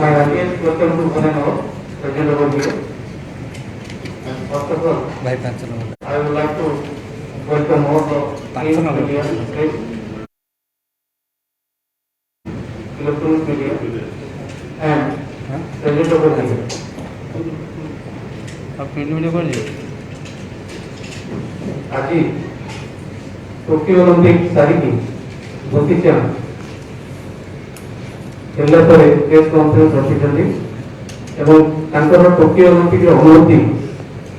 My earliest welcome to Banano, President over here. And first of all, I would like to welcome all the media, press, electronic media, and President over here. Print media कर जी आज Tokyo Olympic सारिकी धोती चंद press conference रखिंट और Tokyo Olympic अनुभूति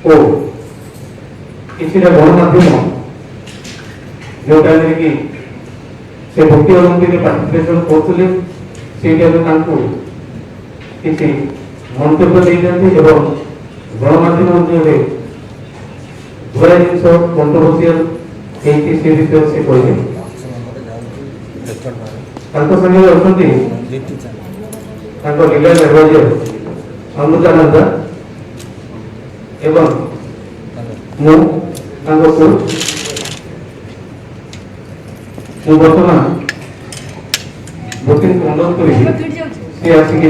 और किसी गणमाध्यम जो time कि से Tokyo Olympic participation करते किसी मंतव्य देते गणमाध्यम गुड़ाए जिन कंट्रोवर्शियल विषय से कहते संगे अच्छा लीगल एडवाइजर अमृतानंद एवं बर्तमान बुकिंग अनुरोध कर आसिक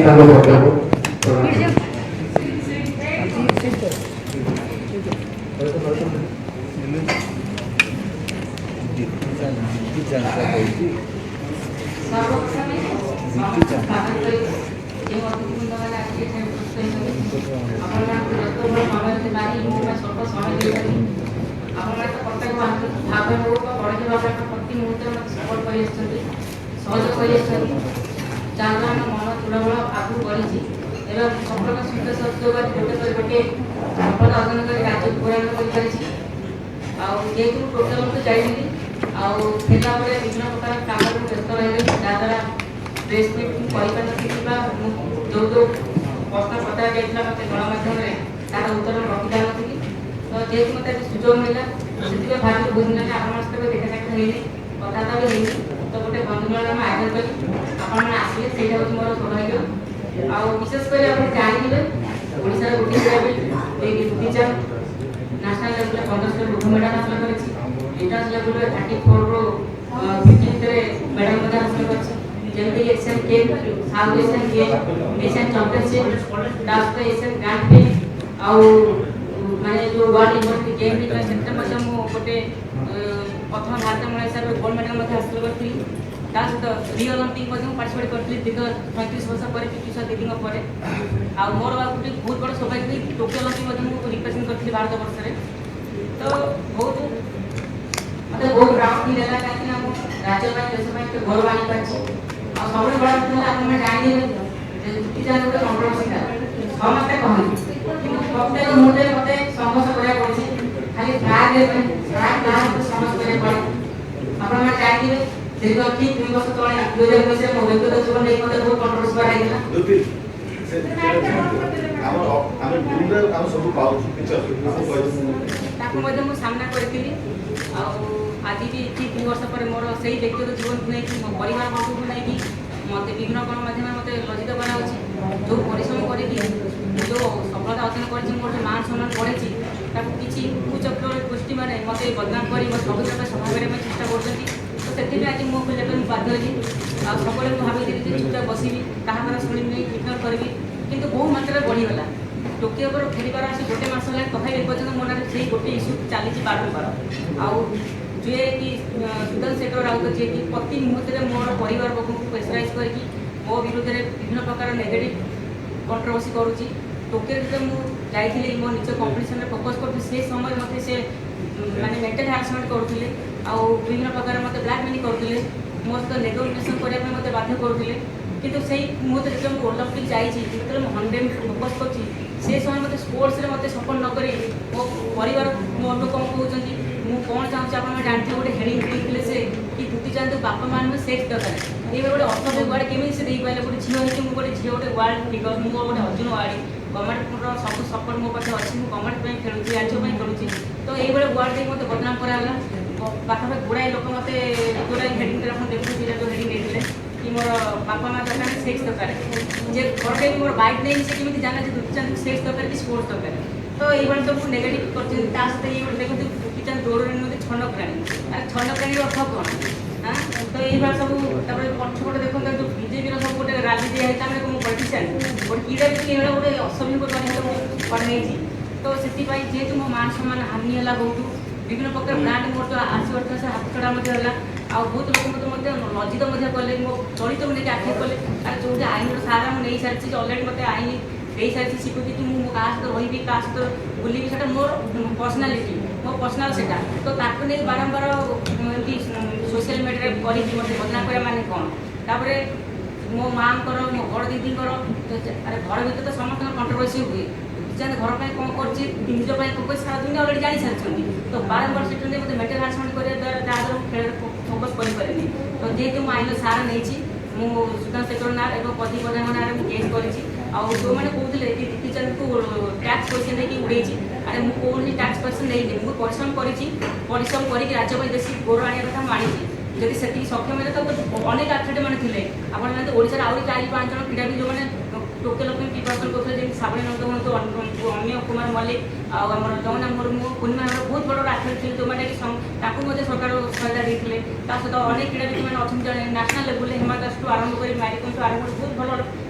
जो जो प्रश्न पचरा जाता मत गणमाध्यम तार उत्तर रखी जानी तो जेहतु मत सुजोग मिला से भावी बहुत दिन आप देखा साक्षात होनी कथा भी होनी तो गोटे बंधुमेलन आम आयोजन कर आसिले से मोर सौभाग्य आशेषकर आप जानते ओडार गोटे क्रीड़ाविद धोती चंद नेशनल लेवल 15 ब्रोंज मेडल हासिल कर इंटरनेशनल लेवल 34 रो 15 मेडल हासिल कर जैसे Asian game south Asian game Asian championship last Asian grand prix आउ माने जो वर्ल्ड यूनिवर्सिटी गेम भी सेंटर मध्य मु गोटे प्रथम भारत महिला हिसाब से गोल्ड मेडल मध्य हासिल करथि ता सहित रियो ओलंपिक मध्य पार्टिसिपेट करथि दीर्घ 35 वर्ष पर पीटी उषा दीदी पर आ मोर गोटे बहुत बड़ सौभाग्य टोकियो ओलंपिक मध्य मु रिप्रेजेंट करथि भारत वर्ष रे तो बहुत मतलब बहुत प्राउड फील होला काहे हम राज्य में देश में गौरव आनी पाछि सब बड़ा आप जाने धोती चंद गोटे कंट्रोवर्सी समस्ते कहते प्रत्येक मुहूर्त मत संघर्ष करा खाली फ्लैग समस्त करा आप जानते दीर्घ ठीक 2 वर्ष तले 2019 मो व्यक्तिगत जीवन नहीं मत बहुत कंट्रोवर्सी कराइला सामना करी आज भी ठीक 2 वर्ष पर मोर से व्यक्तिगत जीवन को नहीं मो परिवार वर्ग को नहीं मत विभिन्न गणमाध्यम मत लज्जित कराऊँच जो परिश्रम करी जो सफलता अर्जन कर मान सम्मान बढ़ी किसी कुचक्र गोष्ठी मैंने मत बदनाम कर सब जगह सफा करने चेषा कर तो से आज मो लेकिन बाध्य सब भावी चुपचाप बसबी क्या शुणी इग्नोर करी कि बहु मात्रा बढ़ीगला टोकियो पर फेरबार आसी गोटे मास है तथा एपर्तन मो से गोटे इश्यू चली बारंबार आउ जे कि सुदर्शन शेखर राउत जी कि प्रति मुहूर्त मोर परिवार लोक प्रेसराइज करके मो विरुद्ध में विभिन्न प्रकार नेगेटिव कंट्रोवर्सी करुँची टोकियो जो मुझे मो निज कंपिटिशन फोकस कर समय मत से माने मेंटल हारासमेंट करुले आउ विभिन्न प्रकार मत ब्लैकमेलिंग करुले मो सहित नेगोशिएशन करने मत बाध्य करुले किंतु से मुहूर्त जो ओलंपिक जाइए 100 फोकस कर समय मत स्पोर्ट्स मत सपोर्ट नक मो परिवार मो लोक कहते मु कौन चाहूँ आप जानते गोटे हेडिंग देखते से कि धोती चंद बापा मान सेक्स दरकार ये गोटे अर्थव्य वार्ड केमी से पारे गोटे झील होती मुझे गोटे झील गोटे वार्ड फिगर मुझे गोटे अर्जुन वार्ड गवर्नमेंट सब सपोर्ट मो पाखे अच्छी मुझे गवर्नमेंट खेलुची राज्य खेलुची तो ये वार्ड देखिए मत बदनाम कराला पाखापाखि गुड़ाए लोक मत जोड़ा हेडिंग देखते जो हेडिंग देते कि मोर बापा माँ दरकार सेक्स दरकार जे घर मोर बाइक नहीं से कमी जाना धोती चंद सेक्स दरकार कि स्पोर्ट्स दरकार तो ये सब नेगेटिव कर देखते धोती चंद दौड़ छंड प्राणी छंड प्राणी अर्थ कौन हाँ तो ये सब पछपटे देखते जो बीजेपी सब गोटे राली दिखाई पॉलिटिक्स ଜାଣିନି ଗୋଟେ କ୍ରୀଡ଼ାବିତ ଏଇଭଳିଆ ଗୋଟେ ଅସଭ୍ୟ କରି କରାଯାଇଛି। ତ ସେଥିପାଇଁ ଯେହେତୁ ମୋ ମାନ ସମ୍ମାନ ହାନି ହେଲା ବହୁତ ବିଭିନ୍ନ ପ୍ରକାର ବ୍ରାଣ୍ଡ ମୋର ତ ଆସିବାର ଥିଲା ସେ ହାତଛଡ଼ା ମଧ୍ୟ ହେଲା ଆଉ ବହୁତ ଲୋକ ମୋତେ ଲଜ୍ଜିତ ମଧ୍ୟ କଲେ ମୋ ଚଳିତକୁ ନେଇକି ଆକ୍ଷେପ କଲେ ଆରେ ଯେଉଁଠି ଆଇନର ସାହାରା ମୁଁ ନେଇସାରିଛି ଅଲରେଡ଼ି ମୋତେ ଆଇନ ଦେଇସାରିଛି ସ୍ୱୀକୃତି ମୁଁ କାହା ସହିତ ରହିବି କାହା ସହିତ ବୁଲିବି ସେଇଟା ମୋର ପର୍ସନାଲିଟି ମୋ ପର୍ସନାଲ୍ ସେଇଟା ତ ତାକୁ ନେଇ ବାରମ୍ବାର ଏମିତି ସୋସିଆଲ ମିଡ଼ିଆରେ କରିକି ମୋତେ ବଦନାମ କରିବା ମାନେ କ'ଣ ତାପରେ ମୋ ମାଆଙ୍କର ମୋ ବଡ଼ ଦିଦିଙ୍କର ଆରେ ଘର ଭିତରେ ତ ସମସ୍ତଙ୍କର କଣ୍ଟ୍ରୋଭର୍ସି ହୁଏ ସେମାନେ ଘର ପାଇଁ କ'ଣ କରୁଛି ନିଜ ପାଇଁ କ'ଣ କରୁଛି ସାରା ଦୁନିଆ ଅଲରେଡ଼ି ଜାଣିସାରିଛନ୍ତି ତ ବାରମ୍ବାର ସେଠୁ ନେଇ ମୋତେ ମେଣ୍ଟାଲ ହାରାସମେଣ୍ଟ କରିବା ଦ୍ୱାରା ଯାହା ଦ୍ୱାରା ମୁଁ ଖେଳରେ ଫୋକସ୍ କରିପାରେନି ତ ଯେହେତୁ ମୁଁ ଆଇନ ସାରା ନେଇଛି ମୁଁ ସୁଧାଂଶୁ ଶେଖର ନାୟକ ଏବଂ ପ୍ରଦୀପ ପ୍ରଧାନଙ୍କ ନାଁରେ ମୁଁ କେସ୍ କରିଛି ଆଉ ଯେଉଁମାନେ କହୁଥିଲେ କି ଦୀପ୍ତି ଚାନ୍ଦକୁ ଟ୍ୟାକ୍ସ ପଇସା ନେଇକି ଉଡ଼େଇଛି ଆରେ ମୁଁ କୌଣସି ଟ୍ୟାକ୍ସ ପଇସା ନେଇନି ମୁଁ ପରିଶ୍ରମ କରିଛି ପରିଶ୍ରମ କରିକି ରାଜ୍ୟ ପାଇଁ ଦେଶୀ ଗୌରବ ଆଣିବା କଥା ମୁଁ ଆଣିଛି ଯଦି ସେତିକି ସକ୍ଷମ ହେଲେ ତ ଅନେକ ଆଥଲେଟ୍ ମାନେ ଥିଲେ ଆପଣ ଜାଣନ୍ତି ଓଡ଼ିଶାରେ ଆହୁରି 4-5 ଜଣ କ୍ରୀଡ଼ାବିତ ଯେଉଁମାନେ ଟୋକେ ଲୋକ ପ୍ରିପାରେସନ୍ କରୁଥିଲେ ଯେମିତି ସାବଳୀ ନନ୍ଦ ହୁଅନ୍ତୁ ଅମୀୟ କୁମାର ମଲ୍ଲିକ ଆଉ ଆମର ଜଗନ୍ନାଥ ମୁର୍ମୁ ପୂର୍ଣ୍ଣିମା ବହୁତ ବଡ଼ ଆଥଲେଟ୍ ଥିଲେ ଯେଉଁମାନେ କି ତାଙ୍କୁ ମଧ୍ୟ ସରକାର ସହାୟତା ଦେଇଥିଲେ ତା ସହିତ ଅନେକ କ୍ରୀଡ଼ାବିତ ମାନେ ଅଛନ୍ତି ଜଣେ ନ୍ୟାସନାଲ୍ ଲେଭେଲରେ ହିମା ଦାସଠୁ ଆରମ୍ଭ କରି ମ୍ୟାରିକମ୍ଠୁ ଆରମ୍ଭ କରି ବହୁତ ଭଲ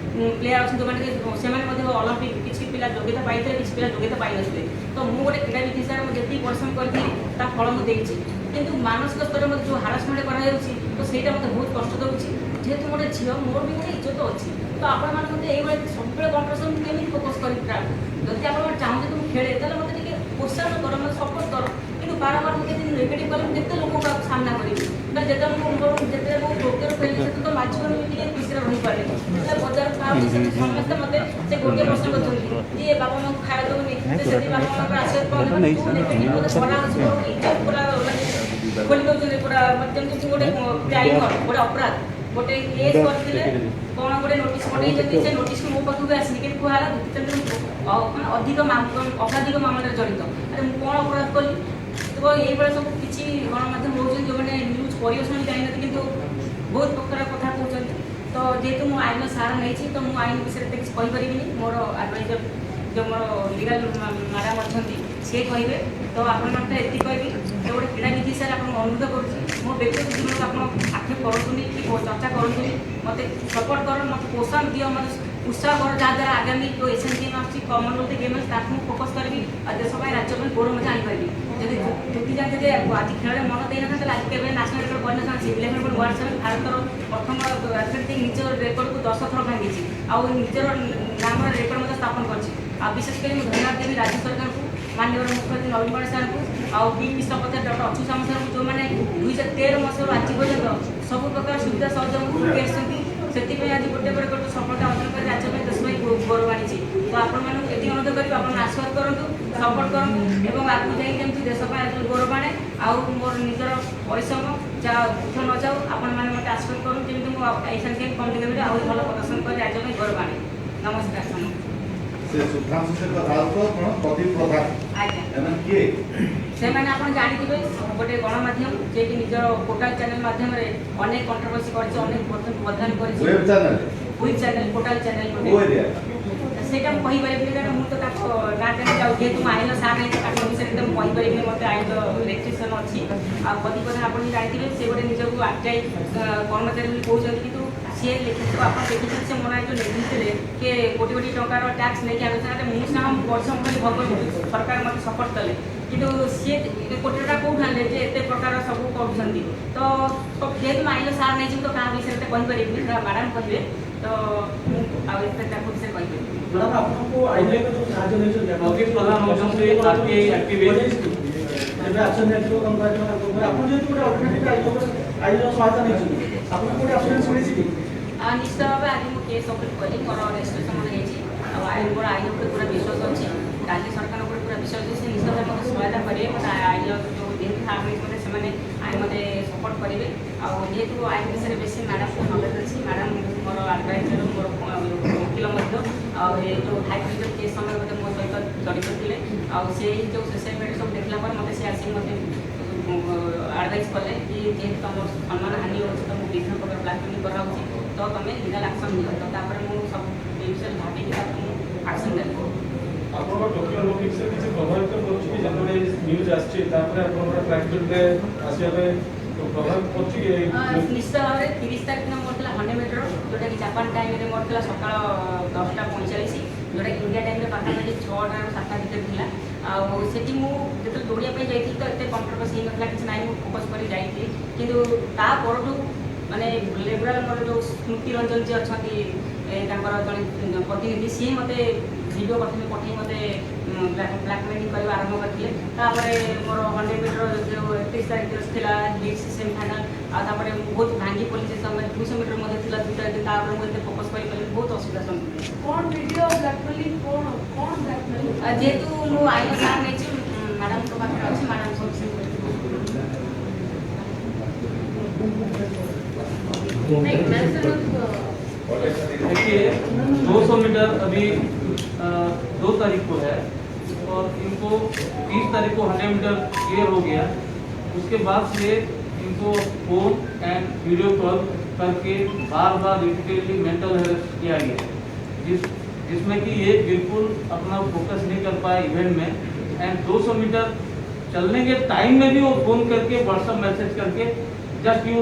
ପ୍ଲେୟାର ଅଛନ୍ତି ଯେଉଁମାନେ କି ସେମାନେ ମଧ୍ୟ ଅଲମ୍ପିକ୍ କିଛି ପିଲା ଯୋଗ୍ୟତା ପାଇଥିଲେ କିଛି ପିଲା ଯୋଗ୍ୟତା ପାଇନଥିଲେ ତ ମୁଁ ଗୋଟେ କ୍ରୀଡ଼ାବିତ ହିସାବରେ ମୁଁ ଯେତିକି ପରିଶ୍ରମ କରିଥିଲି ତା ଫଳ ମୁଁ ଦେଇଛି କିନ୍ତୁ ମାନସିକ ସ୍ତରରେ ମୋତେ ଯେଉଁ ହାରାସମେଣ୍ଟ କରାଯାଉଛି ତ ସେଇଟା ମୋତେ ବହୁତ କଷ୍ଟ ଦେଉଛି ଯେହେତୁ ଗୋଟେ ଝିଅ ମୋର ବି ଗୋଟେ ଇଜ୍ଜତ ଅଛି ତ ଆପଣମାନେ ମୋତେ ଏଇଭଳି ସବୁବେଳେ କଣ୍ଟ୍ରୋଭର୍ସି କେମିତି ଫୋକସ୍ କରି ଯଦି ଆପଣମାନେ ଚାହୁଁଛନ୍ତି ମୁଁ ଖେଳେ ତାହେଲେ ମୋତେ ଟିକେ ପ୍ରୋତ୍ସାହନ କର ମୋତେ ସପୋର୍ଟ କର କିନ୍ତୁ ବାରମ୍ବାର ମୋତେ ଯଦି ନେଗେଟିଭ୍ କଲେ ମୁଁ କେତେ ଲୋକଙ୍କୁ ସାମ୍ନା କରିବି ଯେତେବେଳେ ମୁଁ ଟୋକିଓରେ ଫେରିଲି ସେତେ ତ ମାଝିମାନେ ବି ଟିକେ ଖୁସିରେ ରହିପାରିଲି ଯେତେବେଳେ ବଜାର ଖାଉଛି ସମସ୍ତେ ମୋତେ ସେ ଗୋଟିଏ ପ୍ରଶ୍ନ କରୁଛନ୍ତି ଯିଏ ବାପା ମାଆଙ୍କୁ ଖାଇବା ଦେଉନି ସେଠି ବାପା ମାଆଙ୍କର ଆଶୀର୍ବାଦ ମୋତେ ଭରା ଅଛି ପୁରା ଖୋଲି ଦେଉଛନ୍ତି ପୁରା ଯେମିତି ଗୋଟେ କ୍ରାଇମ୍ ଗୋଟେ ଅପରାଧ ଗୋଟେ କେସ୍ କରିଥିଲେ କ'ଣ ଗୋଟେ ନୋଟିସ୍ ପଠାଇଛନ୍ତି ସେ ନୋଟିସ୍ ମୋ ପାଖକୁ ଆସିନି କିନ୍ତୁ କୁହାହେଲା ମାନେ ଅଧିକ ଅପରାଧିକ ମାମଲାରେ ଜଡ଼ିତ ଆରେ ମୁଁ କ'ଣ ଅପରାଧ କଲି ତ ଏଇଭଳିଆ ସବୁ କିଛି ଗଣମାଧ୍ୟମ ରହୁଛନ୍ତି ଯେଉଁମାନେ ନ୍ୟୁଜ୍ ପରିବେଷଣ ଜାଣିନାହାନ୍ତି କିନ୍ତୁ ବହୁତ ପ୍ରକାର କଥା କହୁଛନ୍ତି ତ ଯେହେତୁ ମୁଁ ଆଇନ ସାହାରା ନେଇଛି ତ ମୁଁ ଆଇନ ବିଷୟରେ ଏତେ କିଛି କହିପାରିବିନି ମୋର ଆଡ଼ଭାଇଜର ଯେଉଁ ମୋର ଲିଗାଲ ମ୍ୟାଡ଼ାମ୍ ଅଛନ୍ତି ସିଏ କହିବେ ତ ଆପଣମାନେ ଏତିକି କହିବି ଯେ ଗୋଟେ କ୍ରୀଡ଼ାବିତ ହିସାବରେ ଆପଣଙ୍କୁ ଅନୁରୋଧ କରୁଛି ମୋ ବ୍ୟକ୍ତିଗତ ଜୀବନକୁ ଆପଣ ଆକ୍ଷେପ କରନ୍ତୁନି କି ଚର୍ଚ୍ଚା କରନ୍ତୁନି ମୋତେ ସପୋର୍ଟ କର ମୋତେ ପ୍ରୋତ୍ସାହନ ଦିଅ ମୋତେ ଉତ୍ସାହ କର ଯାହାଦ୍ୱାରା ଆଗାମୀ ଯେଉଁ ଏସିଆନ୍ ଗେମ୍ ଆସୁଛି କମନୱେଲ୍ଥ ଗେମ୍ ଆସୁଛି ତାକୁ ମୁଁ ଫୋକସ୍ କରିବି ଆଉ ଦେଶ ପାଇଁ ରାଜ୍ୟ ପାଇଁ ଗୌରବ ମଧ୍ୟ ଆଣିପାରିବି ଯଦି ଜ୍ୟୋତି ଜାଣିతే ଯେ ଆଜି ଖେଳରେ ମନ ଦେଇନଥାନ୍ତେ ଆଜି କେବେ ନ୍ୟାସନାଲ୍ ରେକର୍ଡ଼ କରିନଥାନ୍ତି 11.17 ଭାରତର ପ୍ରଥମ ଆଥଲେଟ୍ ନିଜ ରେକର୍ଡ଼କୁ 10 ଥର ଭାଙ୍ଗିଛି ଆଉ ନିଜର ନାମର ରେକର୍ଡ଼ ମଧ୍ୟ ସ୍ଥାପନ କରିଛି ଆଉ ବିଶେଷ କରି ମୁଁ ଧନ୍ୟବାଦ ଦେବି ରାଜ୍ୟ ସରକାରଙ୍କୁ ମାନ୍ୟବର ମୁଖ୍ୟମନ୍ତ୍ରୀ ନବୀନ ପଟ୍ଟନାୟକ ସାର୍ଙ୍କୁ ଆଉ ବିପି ସଭାପତି ଡକ୍ଟର ଅଚ୍ୟୁତ ସାମନ୍ତ ସାର୍ଙ୍କୁ ଯେଉଁମାନେ 2013 ମସିହାରୁ ଆଜି ପର୍ଯ୍ୟନ୍ତ ସବୁ ପ୍ରକାର ସୁବିଧା ସହଯୋଗ ଯୋଗାଇ ଆସିଛନ୍ତି ସେଥିପାଇଁ ଆଜି ଗୋଟେ ପରେ ଗୋଟେ ସଫଳତା ଅର୍ଜନ କରି ରାଜ୍ୟ ପାଇଁ ଦେଶ ପାଇଁ ଗୌରବ ଆଣିଛି ତ ଆପଣମାନଙ୍କୁ ଏତିକି ଅନୁରୋଧ କରିବି ଆପଣ ଆଶୀର୍ବାଦ କରନ୍ତୁ ସପୋର୍ଟ କରନ୍ତୁ ଏବଂ ଆଗକୁ ଯାଇ ଯେମିତି ଦେଶ ପାଇଁ ଗୌରବ ଆଣେ ଆଉ ମୋର ନିଜର ପରିଶ୍ରମ ଯାହା ବୃଥ ନ ଯାଉ ଆପଣମାନେ ମୋତେ ଆଶୀର୍ବାଦ କରନ୍ତୁ ଯେମିତି ମୁଁ ଏସିଆନ୍ ଗେମ୍ କମିଟି କେବେ ଆହୁରି ଭଲ ପ୍ରଦର୍ଶନ କରି ରାଜ୍ୟ ପାଇଁ ଗୌରବ ଆଣେ ନମସ୍କାର ସୁଧାଂଶୁ ଶେଖର ରାଉତ କ'ଣ ପ୍ରଦୀପ ପ୍ରଧାନ ଆଜ୍ଞା କିଏ ସେମାନେ ଆପଣ ଜାଣିଥିବେ ଗୋଟେ ଗଣମାଧ୍ୟମ ଯିଏକି ନିଜ ପୋର୍ଟାଲ ଚ୍ୟାନେଲ ମାଧ୍ୟମରେ ଅନେକ କଣ୍ଟ୍ରୋଭର୍ସି କରିଛି ଅନେକ ବଦନାମ କରିଛି ୱେବ୍ ଚ୍ୟାନେଲ ପୋର୍ଟାଲ ଚ୍ୟାନେଲ ସେଇଟା ମୁଁ କହିପାରିବିନି କାରଣ ମୁଁ ତ ତାଙ୍କ ନାଁ ଜାଣି ଯାଉ ଯେହେତୁ ମୁଁ ଆଇନ ସାର୍ ନାହିଁ ତାଙ୍କ ବିଷୟରେ ତ ମୁଁ କହିପାରିବିନି ମୋତେ ଆଇନର ରେଷ୍ଟ୍ରିକ୍ସନ୍ ଅଛି ଆଉ ପ୍ରଦୀପ ପ୍ରଧାନ ଆପଣ ଜାଣିଥିବେ ସେ ଗୋଟେ ନିଜକୁ ଆର୍ଟିଆଇ କର୍ମଚାରୀ ବୋଲି କହୁଛନ୍ତି କିନ୍ତୁ ସିଏ ଲେଖିଥିବ ଆପଣ ଦେଖିଛନ୍ତି ସେ ମନା ଯେଉଁ ଲେଖିଥିଲେ କି କୋଟି କୋଟି ଟଙ୍କାର ଟ୍ୟାକ୍ସ ନେଇକି ଆଲୋଚନା ମୁଁ ସିନା ପରିଶ୍ରମ କରି ଭଗବାନ ସରକାର ମୋତେ ସପୋର୍ଟ କଲେ କିନ୍ତୁ ସିଏ କୋଟି ଟଙ୍କା କେଉଁଠୁ ଆଣିଲେ ଯେ ଏତେ ପ୍ରକାର ସବୁ କରୁଛନ୍ତି ତ ଯେହେତୁ ମୁଁ ଆଇନ ସାର୍ ନେଇଛି ତ କାହା ବିଷୟରେ ଏତେ କହିପାରିବିନି ମ୍ୟାଡ଼ାମ୍ କହିବେ ତ ମୁଁ ଆଉ ଏତେ ତାଙ୍କ ବିଷୟରେ କହିପାରିବି ମ୍ୟାଡ଼ାମ୍ ଆପଣଙ୍କୁ ଆଇନରେ ଯେଉଁ ସାହାଯ୍ୟ ନେଇଛନ୍ତି ପ୍ରଦୀପ ପ୍ରଧାନ ହେଉଛନ୍ତି ଆର୍ଟିଆଇ ଆକ୍ଟିଭିଷ୍ଟ ଏବେ ଆକ୍ସନ୍ ନେଇଥିବ ଆପଣ ଯେହେତୁ ଗୋଟେ ଅଲ୍ଟରନେଟିଭ୍ ଆଇନର ସହାୟତା ନେଇଛନ୍ତି ଆପଣଙ୍କୁ ଗୋଟେ ଆସୁରାନ୍ସ ମିଳିଛି କି ନିଶ୍ଚିତ ଭାବେ ଆଜି ମୁଁ କେସ୍ ଅପିଲ୍ କଲି ମୋର ରେଜିଷ୍ଟ୍ରେସନ୍ ହେଇଛି ଆଉ ମୋର ଆଇନ ଉପରେ ପୁରା ବିଶ୍ୱାସ ଅଛି ରାଜ୍ୟ ସରକାର ଉପରେ ପୁରା ବିଶ୍ୱାସ ଅଛି ସେ ନିଶ୍ଚିତ ଭାବେ ମୋତେ ସହାୟତା କରିବେ ମୋତେ ଆଇନ ଯେଉଁ ଯେହେତୁ ଫାର୍ମ ହେଇଛି ସେମାନେ ମୋତେ ସପୋର୍ଟ କରିବେ ଆଉ ଯେହେତୁ ଆଇନ ବିଷୟରେ ବେଶୀ ମ୍ୟାଡ଼ାମ୍କୁ ନଲେଜ୍ ଅଛି ମ୍ୟାଡ଼ାମ୍ ମୋର ଆଡ଼ଭାଇଜର ମୋର ଓକିଲ ମଧ୍ୟ ଆଉ ଏ ଯେଉଁ ହାଇକୋର୍ଟର କେସ୍ ସମୟରେ ମଧ୍ୟ ମୋ ସହିତ ଜଡ଼ିତ ଥିଲେ ଆଉ ସେଇ ଯେଉଁ ସୋସିଆଲ ମିଡ଼ିଆ ସବୁ ଦେଖିଲା ପରେ ମୋତେ ସେ ଆସିକି ମୋତେ ଆଡ଼ଭାଇସ୍ କଲେ କି ଯେହେତୁ ତୁମର ସମ୍ମାନ ହାନି ହେଉଛି ତୁମକୁ ବିଭିନ୍ନ ପ୍ରକାର ବ୍ଲାକମେଲିଂ କରାହେଉଛି ତ ତୁମେ ଲିଗାଲ୍ ଆକ୍ସନ୍ ନିଅ ତ ତାପରେ ମୁଁ ସବୁ ଏ ବିଷୟରେ ଭାବିକି ତାପରେ ମୁଁ ଆକ୍ସନ୍ ନେଲି ଆପଣଙ୍କ ଟୋକିଓ ଅଲିମ୍ପିକ୍ସରେ କିଛି ପ୍ରଭାବିତ କରୁଛି କି ଯେତେବେଳେ ନ୍ୟୁଜ୍ ଆସିଛି ତାପରେ ଆପଣଙ୍କର ଟ୍ରାକ୍ ଫିଲ୍ଡରେ ଆସିବା ପାଇଁ ପ୍ରଭାବିତ କରୁଛି ନିଶ୍ଚିତ ଭାବରେ 30 ତାରିଖ ଦିନ ମୋର ଥିଲା 100 ମିଟର ଯେଉଁଟାକି ଜାପାନ ଟାଇମ୍ରେ ମୋର ଥିଲା ସକାଳ 6टा ରୁ 7ଟା ଭିତରେ ଥିଲା। ଆଉ ସେଠି ମୁଁ ଯେତେବେଳେ ଦୌଡ଼ିବା ପାଇଁ ଯାଇଥିଲି ତ ଏତେ କଣ୍ଟ୍ରୋଭର୍ସି ହେଇନଥିଲା, କିଛି ନାହିଁ, ମୁଁ ଫୋକସ୍ କରି ଯାଇଥିଲି। କିନ୍ତୁ ତା ପରଠୁ ମାନେ ଲିବରାଲ ଆମର ଯେଉଁ ସ୍ମୃତି ରଞ୍ଜନ ଯିଏ ଅଛନ୍ତି ତାଙ୍କର ଜଣେ ପ୍ରତିନିଧି, ସିଏ ମୋତେ ଭିଡ଼ିଓ ପ୍ରଥମେ ପଠାଇ ମୋତେ ବ୍ଲାକମେଲିଂ କରିବା ଆରମ୍ଭ କରିଥିଲେ। ତାପରେ ମୋର 100 ମିଟର ଯେଉଁ 31 ତାରିଖ ଥିଲା ହିଟ୍ସ ସେମିଫାଇନାଲ୍, ଆଉ ତାପରେ ବହୁତ ଭାଙ୍ଗି ପଡ଼ିଲି। ସେ ସମୟରେ 200 ମିଟର ମଧ୍ୟ ଥିଲା 2ଟା, ତାପରେ ମୁଁ ଏତେ ଫୋକସ୍ କରିପାରିଲି, ବହୁତ ଅସୁବିଧା ସମ୍ମୁଖୀନ। କଣ ଭିଡ଼ିଓ ବ୍ଲାକମେଲିଂ କଣ ବ୍ଲାକମେଲିଂ? ଯେହେତୁ ମୁଁ ଆଇନ ସାର୍ ନେଇଛି, ମ୍ୟାଡ଼ାମଙ୍କ ପାଖରେ ଅଛି, ମ୍ୟାଡ଼ାମ ସବୁ देखिए 200 मीटर अभी 2 तारीख को है और इनको 30 तारीख को 100 मीटर क्लियर हो गया। उसके बाद से इनको फोन एंड वीडियो कॉल करके बार बार रिपीटेडली मेंटल हेल्थ किया गया, जिसमें कि ये बिल्कुल अपना फोकस नहीं कर पाए इवेंट में। एंड 200 मीटर चलने के टाइम में भी वो फोन करके व्हाट्सएप मैसेज करके just you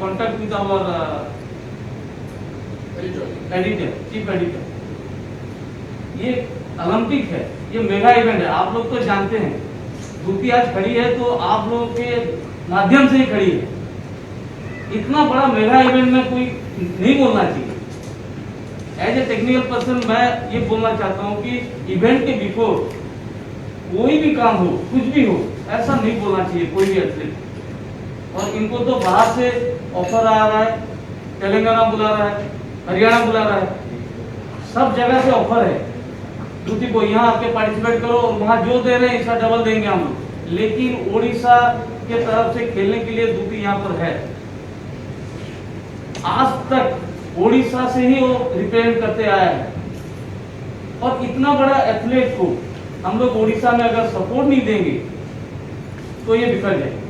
contact with our editor, chief editor. ये ओलंपिक है, ये मेगा इवेंट है, आप लोग तो जानते हैं। दूती आज खड़ी है तो आप लोगों के माध्यम से ही खड़ी है। इतना बड़ा मेगा इवेंट में कोई नहीं बोलना चाहिए। एज ए टेक्निकल पर्सन मैं ये बोलना चाहता हूँ कि इवेंट के बिफोर कोई भी काम हो, कुछ भी हो, ऐसा नहीं बोलना चाहिए कोई भी एथलीट। और इनको तो बाहर से ऑफर आ रहा है, तेलंगाना बुला रहा है, हरियाणा बुला रहा है, सब जगह से ऑफर है दूती को, यहाँ आके पार्टिसिपेट करो, वहाँ जो दे रहे हैं इसका डबल देंगे हम लोग। लेकिन ओडिशा के तरफ से खेलने के लिए दूती यहाँ पर है। आज तक ओडिशा से ही वो रिप्रेजेंट करते आया है। और इतना बड़ा एथलीट को हम लोग ओडिशा में अगर सपोर्ट नहीं देंगे तो ये बिखर जाएगी।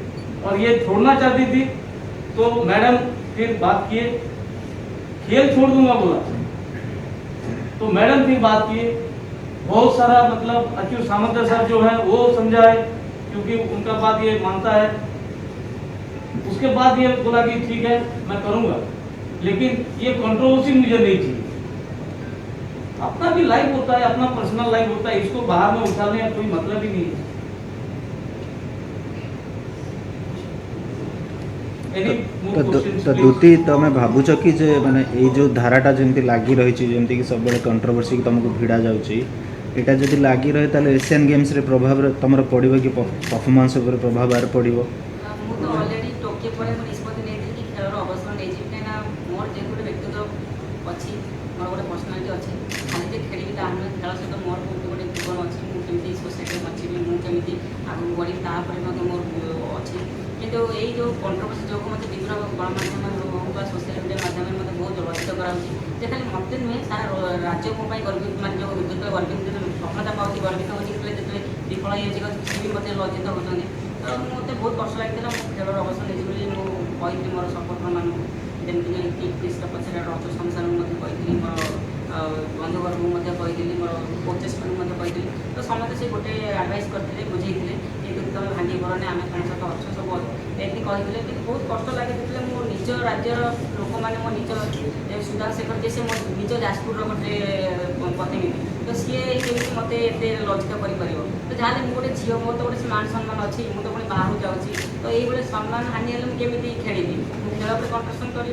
और ये छोड़ना चाहती थी तो मैडम फिर बात किए, खेल छोड़ दूंगा बोला तो मैडम फिर बात किए, बहुत सारा मतलब अच्युत सामंत सर जो है वो समझाए, क्योंकि उनका बात ये मानता है। उसके बाद ये बोला कि ठीक है मैं करूंगा, लेकिन ये कंट्रोवर्सी मुझे नहीं चाहिए। अपना भी लाइफ होता है, अपना पर्सनल लाइफ होता है, इसको बाहर में उछालने का कोई मतलब ही नहीं है। तो दूती तमें भावुच कि जे माने ये जो धाराटा जमी लगी रही जमी कि सब कंट्रोवर्सी तुमको भिड़ा जाऊँगी, यहाँ जब लगी रहे ताले एशियन गेम्स रे प्रभाव तुम पड़ो कि परफॉर्मेंस उपर प्रभाव आर पड़ो? ମୁଁ ତ ଅଲରେଡ଼ି ଟୋକିଓ ପରେ ମୁଁ ନିଷ୍ପତ୍ତି ନେଇଥିଲି କି ଖେଳର ଅବସର ନେଇଛି, କାହିଁକିନା ମୋର ଯେହେତୁ ଗୋଟେ ବ୍ୟକ୍ତିଗତ ଅଛି, ମୋର ଗୋଟେ ପର୍ସନାଲିଟି ଅଛି। ଖାଲି ଯେ ଖେଳିବି ତା ନୁହେଁ, ଖେଳ ସହିତ ମୋର ଗୋଟେ ଜୀବନ ଅଛି। ମୁଁ କେମିତି ସୋସାଇଟିରେ ବଞ୍ଚିବି, ମୁଁ କେମିତି ଆଗକୁ ବଢ଼ିବି, ତା ଉପରେ ମଧ୍ୟ ମୋର ଅଛି। କିନ୍ତୁ ଏଇ ଯେଉଁ କଣ୍ଟ୍ରୋଭର୍ସି ଯୋଗୁଁ ମୋତେ ବିଭିନ୍ନ ଗଣମାଧ୍ୟମରେ ହଉ ବା ସୋସିଆଲ ମିଡ଼ିଆ ମାଧ୍ୟମରେ ମୋତେ ବହୁତ ଲଜ୍ଜିତ କରାହେଉଛି। ଯେ ଖାଲି ମୋତେ ନୁହେଁ, ସାରା ରାଜ୍ୟ ମୋ ପାଇଁ ଗର୍ବିତ, ମାନେ ଯେଉଁ ଯେତେବେଳେ ଗର୍ବିତ ସଫଳତା ପାଉଛି, ଗର୍ବିତ ହେଉଛି, ଯେତେବେଳେ ବିଫଳ ହେଇଯାଉଛି ସିଏ ବି ମୋତେ ଲଜ୍ଜିତ ହେଉଛନ୍ତି। ତ ମୋତେ ବହୁତ କଷ୍ଟ ଲାଗିଥିଲା। ମୁଁ ଖେଳର ଅବସର ନେଇଛି ବୋଲି ମୁଁ କହିଥିଲି ମୋର ସପୋର୍ଟରମାନଙ୍କୁ, ଯେମିତିକି କ୍ରିଷ୍ଣ ପଛରେ ରଥ ସଂସାରକୁ ମଧ୍ୟ କହିଥିଲି, ମୋର ବନ୍ଧୁବର୍ଗଙ୍କୁ ମଧ୍ୟ କହିଥିଲି, ମୋର କୋଚେସ୍ମାନଙ୍କୁ ମଧ୍ୟ କହିଥିଲି। ତ ସମସ୍ତେ ସେ ଗୋଟେ ଆଡ଼ଭାଇସ୍ କରିଥିଲେ, ବୁଝେଇଥିଲେ ଯେ ତୁମେ ଭାଙ୍ଗି ପଡ଼ନି, ଆମେ ତୁମ ସହିତ ଅଛୁ, ସବୁ ଏମିତି କହିଥିଲେ। କିନ୍ତୁ ବହୁତ କଷ୍ଟ ଲାଗେ ଯେତେବେଳେ ମୋ ନିଜ ରାଜ୍ୟର ଲୋକମାନେ, ମୋ ନିଜ ସୁଦାନ ଶେଖର ଯେ ସେ ମୋ ନିଜ ଯାଜପୁରର ଗୋଟେ ପ୍ରତିନିଧି, ତ ସିଏ କେମିତି ମୋତେ ଏତେ ଲଜ୍ଜିତ କରିପାରିବ? ତ ଯାହାହେଲେ ମୁଁ ଗୋଟେ ଝିଅ, ମୋର ତ ଗୋଟେ ମାନ ସମ୍ମାନ ଅଛି, ମୁଁ ତ ପୁଣି ବାହାରକୁ ଯାଉଛି, ତ ଏଇଭଳି ସମ୍ମାନ ହାନି ହେଲେ ମୁଁ କେମିତି ଖେଳିବି? ମୁଁ ଖେଳ ଉପରେ କଣ୍ଟ୍ରୋସନ୍ କରି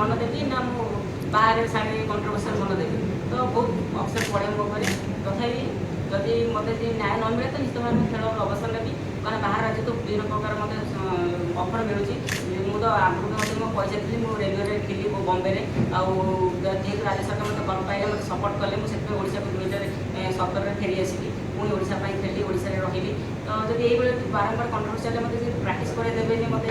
ମନ ଦେବି ନା ମୁଁ ବାହାରେ ସାଡ଼େ କଣ୍ଟ୍ରୋଭର୍ସିଆଲ ମନ ଦେବି? ତ ବହୁତ ଅପସେଟ୍ ପଡ଼େ ମୋ ଉପରେ। ତଥାପି ଯଦି ମୋତେ ଯଦି ନ୍ୟାୟ ନ ମିଳେ ତ ନିଶ୍ଚିତ ଭାବେ ମୁଁ ଖେଳର ଅବସର ନେବି, କାରଣ ବାହାର ରାଜ୍ୟ ତ ବିଭିନ୍ନ ପ୍ରକାର ମୋତେ ଅଫର୍ ମିଳୁଛି। ମୁଁ ତ ଆଗରୁ ମଧ୍ୟ ମୋ ପଇସା ଥିଲି, ମୁଁ ରେଲୱେରେ ଥିଲି ବମ୍ବେରେ, ଆଉ ଯେହେତୁ ରାଜ୍ୟ ସରକାର ମୋତେ ଭଲ ପାଇଲେ, ମୋତେ ସପୋର୍ଟ କଲେ, ମୁଁ ସେଥିପାଇଁ ଓଡ଼ିଶାକୁ 2017ରେ ଫେରି ଆସିଲି, ପୁଣି ଓଡ଼ିଶା ପାଇଁ ଖେଳିଲି, ଓଡ଼ିଶାରେ ରହିଲି। ତ ଯଦି ଏଇଭଳି ବାରମ୍ବାର କଣ୍ଟ୍ରୋଭର୍ସିଆଲରେ ମୋତେ ଯଦି ପ୍ରାକ୍ଟିସ୍ କରେଇ ଦେବେନି, ମୋତେ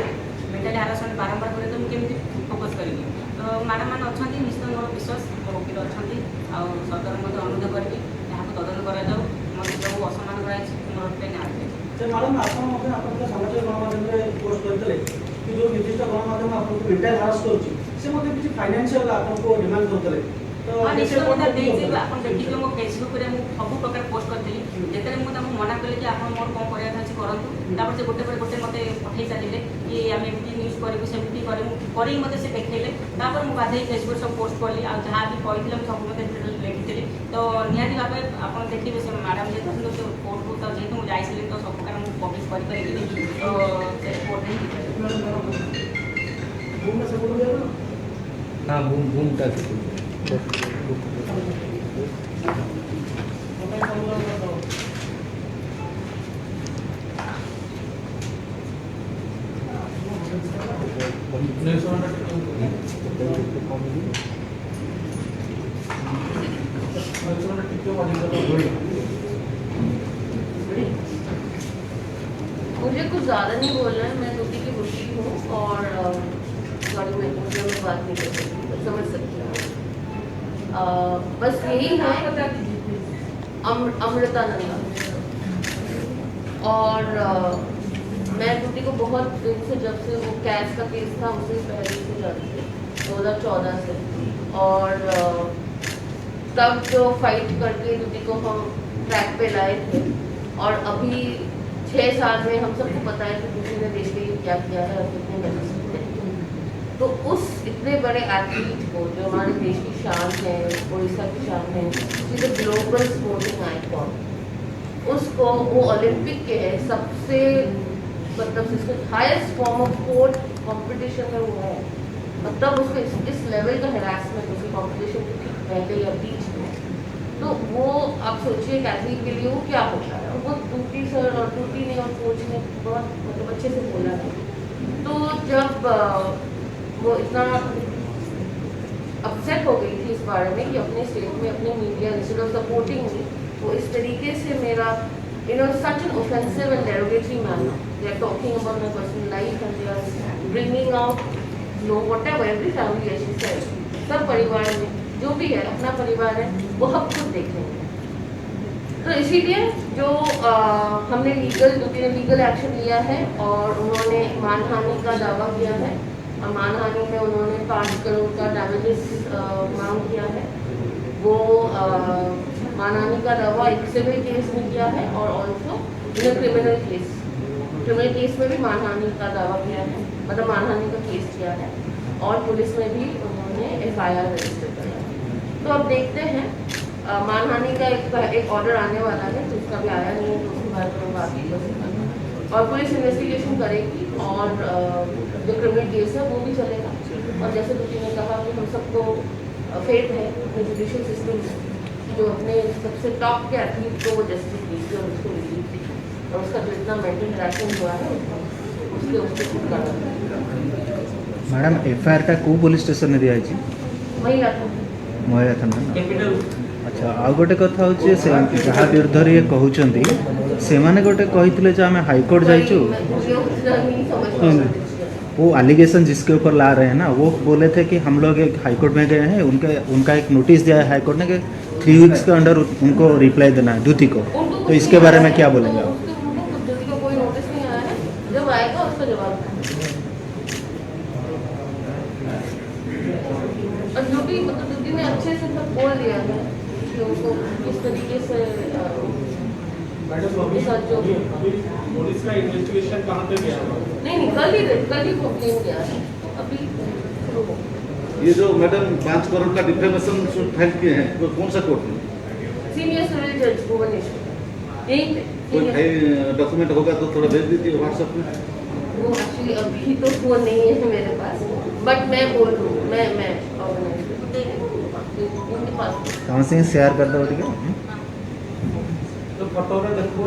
ମେଣ୍ଟାଲି ହାରାସମେଣ୍ଟ ବାରମ୍ବାର କରେଇ ଦେବେ, ମୁଁ କେମିତି ଫୋକସ୍ କରିବି? ତ ମ୍ୟାଡ଼ାମ୍ ମାନେ ଅଛନ୍ତି, ନିଶ୍ଚିତ ମୋର ବିଶ୍ୱାସ, ମୋ ଓକିଲ ଅଛନ୍ତି, ଆଉ ସରକାର ମଧ୍ୟ ଅନୁରୋଧ କରିବି ଏହାକୁ ତଦନ୍ତ କରାଯାଉ। ମୋତେ ଯେଉଁ ଅସମ୍ମାନ କରାଯାଇଛି ମୋର ପାଇଁ ନ୍ୟାୟ ଦିଆଯାଉ। ମ୍ୟାଡ଼ାମ୍ ଆପଣ ମଧ୍ୟ ଆପଣଙ୍କ ସାମାଜିକ ଗଣମାଧ୍ୟମରେ ପୋଷ୍ଟ କରିଥିଲେ कि जो निर्दिष्ट गणमाध्यम आपको मेंटल हारास करुच्ची से मतलब किसी फाइनेंशियल आपको डिमांड करते तो हाँ निश्चय भाव देखिए आप देखिए मो फेसबुक रे मु सब प्रकार पोस्ट करती जेतरे मु तामु मना कले कि आप मोर कौन करिया अछि करंतु तापर से गोटे पर गोटे मते पठै सारिले कि आम एमती न्यूज करू सेमती करी मते से देखैले तापर मु बाधे फेसबुक सब पोस्ट करली आ जहाँ भी कहथिले सब मते लिखिथिली तो निहाती भाबे आपण देखिबे से मैडम जे तो कोर्ट को तो जेतु मु जाइसिले तो सब प्रकार मु पब्लिश करि परिली तो से कोर्ट नहीं भूम में सब लोग ना हाँ घूम का मुझे कुछ ज़्यादा नहीं बोलना है, मैं दूती की बुटी हूँ और सॉरी मैं बात नहीं कर सकती, मैं समझ सकती हूँ। बस यही है अमृता नंदा और मैं दूती को बहुत दिन से, जब से वो कैश का केस था उससे पहले से जानती थी 2014 से, और तब जो फाइट करके दूती को हम ट्रैक पे लाए थे और अभी 6 साल में हम सबको पता है कि दूती ने देश के लिए क्या किया है और कितने मेडल्स जीते। तो उस इतने बड़े एथलीट को जो हमारे देश की शान है, उड़ीसा की शान है, is a global sporting icon, उसको वो ओलंपिक के है सबसे मतलब highest form of sport competition में वो है, मतलब उसको इस लेवल का हरासमेंट उसकी कंपटीशन के ठीक पहले या बीच में, तो वो आप सोचिए एक एथलीट के लिए वो क्या होता है। और वो दूती सर और दूती ने और कोच ने बहुत मतलब अच्छे से बोला है। तो जब वो इतना अपसेट हो गई थी इस बारे में कि अपने स्टेट में अपने media instead of supporting me, वो इस तरीके से मेरा such an offensive and derogatory manner, they are talking about my personal life and they are bringing out whatever every family, as she said, सब परिवार में जो भी है अपना परिवार है वो हम खुद देखेंगे। तो इसीलिए जो हमने दूती ने लीगल एक्शन लिया है और उन्होंने मानहानि का दावा किया है और मानहानि में उन्होंने 5 करोड़ का डैमेजेस मांग किया है। वो मानहानि का दावा एक सिविल केस में किया है और ऑल्सो इन क्रिमिनल केस में भी मानहानि का दावा किया है, मतलब मानहानि का केस किया है और पुलिस में भी उन्होंने FIR रजिस्टर किया है। तो अब देखते हैं मानहानि का एक ऑर्डर आने वाला है, तो उसका भी आया नहीं है, तो उसके बारे में बात नहीं कर सकते और पुलिस इन्वेस्टिगेशन करेगी और जो क्रिमिनल केस है वो भी चलेगा। और जैसे दूती ने कहा कि हम सबको फेथ है अपने जुडिशियल सिस्टम जो अपने सबसे टॉप के एथलीट को वो जस्टिस दी और उसको रिलीफ दी और उसका जो इतना मेंटल हरासमेंट हुआ है उसके खुद का मैडम FIR टा को पुलिस स्टेशन में दिया है महिला था महिला थाना। कैपिटल अच्छा आउ गोटे कथा होचे से जहाँ विरुद्ध ये कहउचंती सेमाने गोटे कहितले जे हमें हाईकोर्ट जाइछु, वो एलिगेशन जिसके ऊपर ला रहे हैं ना, वो बोले थे कि हम लोग एक हाईकोर्ट में गए हैं, उनका एक नोटिस दिया है हाईकोर्ट ने कि 3 वीक्स के अंडर उनको रिप्लाई देना है दूती को, तो इसके बारे में क्या बोलेंगे आप? दूती को कोई नोटिस नहीं आया है, जब आएगा उसका जवाब और दूती ने अच्छे से सब बोल दिया है कि उनको किस तरीके से पुलिस का इन्वेस्टिगेशन कहाँ पे गया? नहीं कल ही कंप्लेन किया है, तो अभी शुरू हो। ये जो मैडम 5 करोड़ का डिफेमेशन सूट फाइल किए हैं वो कौन सा कोर्ट में? सीनियर सिविल जज भुवनेश्वर, यहीं पे कोई डॉक्यूमेंट होगा तो थोड़ा भेज दीजिए व्हाट्सएप में। वो एक्चुअली अभी तो फोन नहीं है मेरे पास, बट मैं बोल रही हूँ, मैं ऑर्गेनाइज उनके पास कहाँ से शेयर कर दो ठीक है। तो फोटो में देखो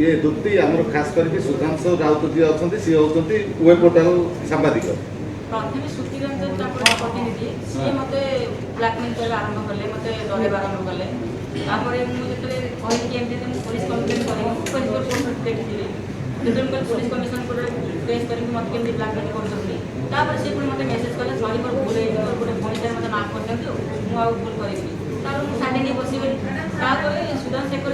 ये दूती आमर खास करके सुधांशु राउत जी अछंती सी होचंती वेब पोर्टल सांबादिक प्रथमे श्रुति रंजन प्रतिनिधि सी मते ब्लैकमेल कर आरंभ कले, मते डरेब आरंभ कले। तापर मु जेतले कहि कि एमते मु पुलिस कंप्लेंट करी पुलिस रिपोर्ट देखिली जेतले मु पुलिस कमिशन को केस करी मते केमती ब्लैकमेल करछथि। तापर से पुणी मते मेसेज कले सॉरी पर भूल हे गोटे फोन मते माफ कर दियंतु मु आ भूल करिबी। तापर मु साडे नहीं बसिबे। तापर सुदान शेखर